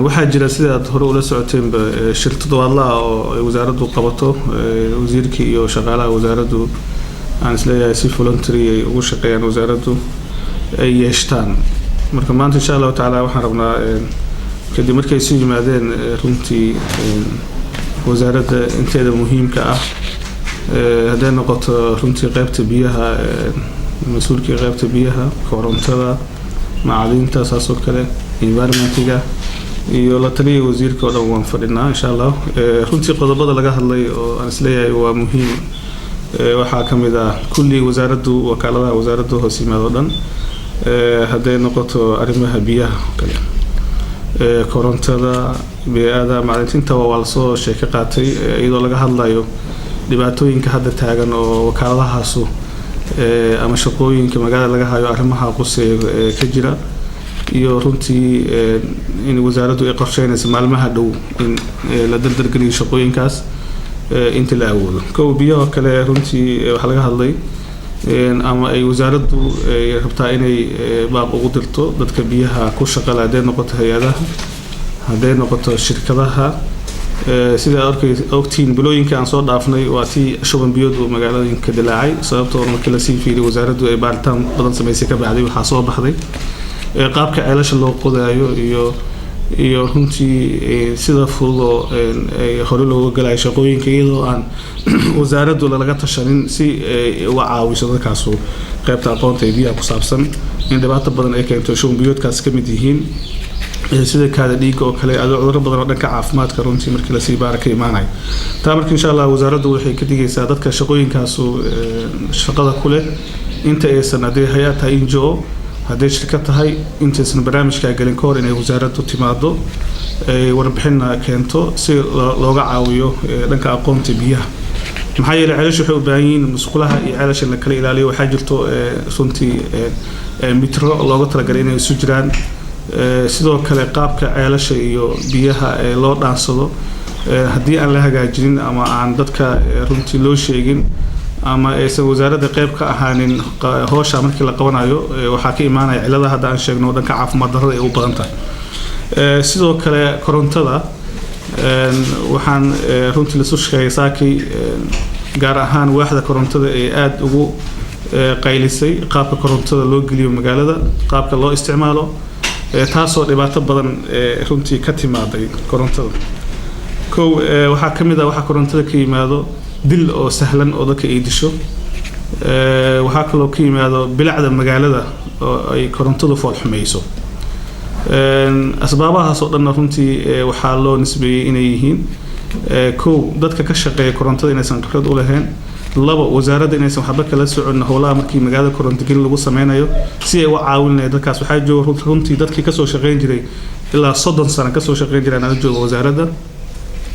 waxaa jira sida aad hore ula socoteen shir toddobaadlaha oo wasaaraddu qabato wasiirkii iyo shaqaalaha wasaaraddu aan isleeyahay si voluntary ay ugu shaqeeyaan wasaaraddu ay yeeshtaan marka maanta insha Allah taala waxaan rabnaa kadib markay soo yimaadeen runtii wasaaradda inteeda muhiimka ah haday noqoto runtii qaybta biyaha mas'uulkii qaybta biyaha korontada macallinta saasoo kale environmentiga iyo la taliya wasiirka oo dhan waan fadhinaa insha Allah runtii qodobada laga hadlay oo aan isleeyahay waa muhiim waxaa kamid ah kulli wasaaraddu wakaaladaha wasaaraddu hoos yimaado dhan haday noqoto arrimaha biyaha kale korontada biyaha macallinta waa la soo sheekay qaatay iyadoo laga hadlayo dhibaatooyinka hadda taagan oo wakaaladahaasu ama shaqooyinka magaalada laga hayo arrimaha quseeya ka jira iyo runtii in wasaaraddu ay qorsheynayso maalmaha dhow in la dardargeliyo shaqooyinkaas inta la awoodo koob biyaha kale runtii waxa laga hadlay ama ay wasaaraddu rabtaa inay baaq ugu dirto dadka biyaha ku shaqada haday noqoto hay'adaha haday noqoto shirkadaha sida ogtiin bilooyinka aan soo dhaafnay waa tii shuban biyood oo magaalooyinka dilaacay sababtoo markii la sii fiiriyay wasaaraddu ay baaritaan badan sameysay ka bacday waxa soo baxday qaabka ceelasha loo qodayo iyo runtii sida fudud ay hore looga galay shaqooyinka iyadoo aan wasaaraddu laga tashanin si uga caawiso dadkaas qaybta aqoonta biyaha ku saabsan in dhibaato badan ay keento shuban biyoodkaas ka mid yihiin sida kaada dhiiga oo kale cudurro badan oo dhanka caafimaadka runtii markii la sii baarka imaanay taa markii insha Allah wasaaraddu waxay ka digaysaa dadka shaqooyinkaas shaqada ku leh inta aysan haday hay'ad tahay NGO haday shirkad tahay intaysan barnaamijka galin ka hor inay wasaaraddu timaado ay warbixin keento si looga caawiyo dhanka aqoonta biyaha maxaa yeelay ceelashu waxay u baahan yihiin musqulaha iyo ceelasha la kala ilaaliyo waxaa jirto runtii mitro looga talagalay inay isu jiraan sidoo kale qaabka ceelasha iyo biyaha loo dhaansado haddii aan la hagaajinin ama aan dadka runtii loo sheegin ama aysan wasaaradda qayb ka ahaanin hawsha markii la qabanayo waxaa ka imaanaya ciladaha hadda aan sheegno dhanka caafimaad darrada ay u badan tahay sidoo kale korontada waxaan runtii la soo sheegay saakay gaar ahaan waaxda korontada ee aad ugu qaylisay qaabka korontada loo geliyo magaalada qaabka loo isticmaalo taasoo dhibaato badan runtii ka timaaday korontada waxaa kamid ah waxa korontada ka yimaado dil oo sahlan oo dadka ay disho waxaa kaloo ka yimaado bilacda magaalada oo ay korontadu fool xumayso asbaabahaas oo dhan runtii waxaa loo nisbeeyay inay yihiin dadka ka shaqeeya korontada inaysan khibrad u lahayn laba wasaaradda inaysan waxba kala socon howlaha markii magaalada koronto gelin lagu sameynayo si ay u caawinayaan dadkaas waxaa jooga runtii dadkii ka soo shaqeyn jiray ilaa 30 sano ka soo shaqeyn jiray aan joogo wasaaradda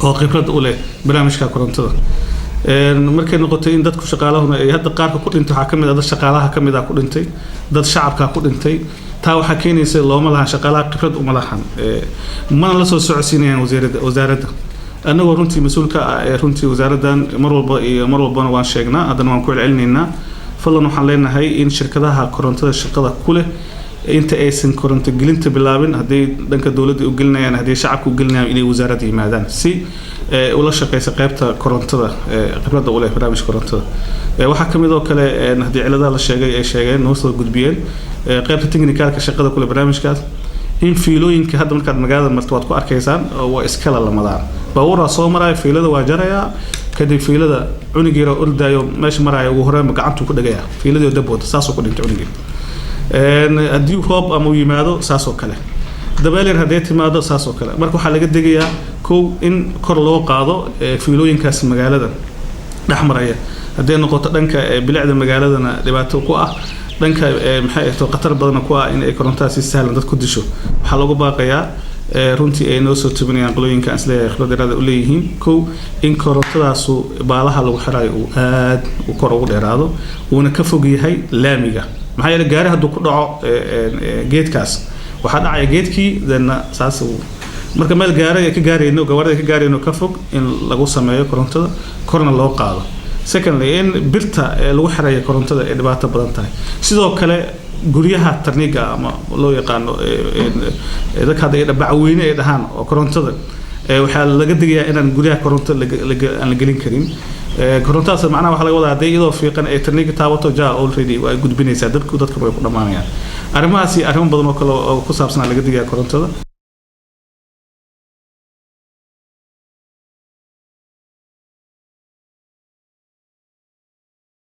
oo khibrad u leh barnaamijka korontada markay noqotay in dadku shaqaalahuna ay hadda qaarka ku dhintay waxa kamid ah dad shaqaalaha kamid ah ku dhintay dad shacabka ku dhintay taa waxa keenaysa looma laha shaqaalaha khibrad uma lahan mana la soo socodsiinayaan wasaaradda anagoo runtii mas'uulka runtii wasaaraddan mar walbana waan sheegnaa haddana waan ku celcelinaynaa fadlan waxaan leenahay in shirkadaha korontada shaqada ku leh inta aysan koronto gelinta bilaabin haday dhanka dawladda u gelinayaan haday shacabku u gelinayaan inay wasaaradda yimaadaan si ula shaqeysa qaybta korontada khibrada u leh barnaamijka korontada waxa kamid oo kale haddii ciladaha la sheegay ay sheegeen noo soo gudbiyeen qaybta technicalka shaqada ku leh barnaamijkaas in fiilooyinka hadda markaad magaalada marto waad ku arkaysaan waa iskala lamadaan baabuura soo maray fiilada waa jaraya kadib fiilada cunigeera ordaayo meesha maraya ugu horeeyma gacantu ku dhagaya fiiladii dabooda saasoo ku dhintay cunigii haddii roob ama yimaado saasoo kale dabeelir haddii timaado saasoo kale marka waxaa laga degayaa kow in kor loo qaado fiilooyinkaas magaalada dhaxmaraya haddii noqoto dhanka bilicda magaaladana dhibaato ku ah dhanka maxay ahayd qatar badan ku ah in ay korontaas si sahlan dad ku disho waxa lagu baaqayaa runtii ay noo soo tubinayaan qolooyinka isleeyahay khibrad u leeyihiin kow in korontadaas baalaha lagu xirayo uu aad u kor ugu dheeraado uuna ka fog yahay laamiga maxaa yeelay gaari hadduu ku dhaco geedkaas waxaa dhacaya geedkii dadna saas marka meel gaari ka gaarayno gawaarida ka gaarayno ka fog in lagu sameeyo korontada korna loo qaado secondly in birta lagu xirayo korontada ee dhibaato badan tahay sidoo kale guryaha tarniga ama loo yaqaano dadka hadda bacweyne ay dhahaan oo korontada waxa laga digayaa inaan guryaha koronto aan la gelin karin korontaas macnaha waxa laga wadaa haday iyadoo fiiqan ay tarniga taabato jaa already way gudbinaysaa dadka way ku dhamaanayaan arrimahaasi arrimo badan oo kale oo ku saabsan laga digayaa korontada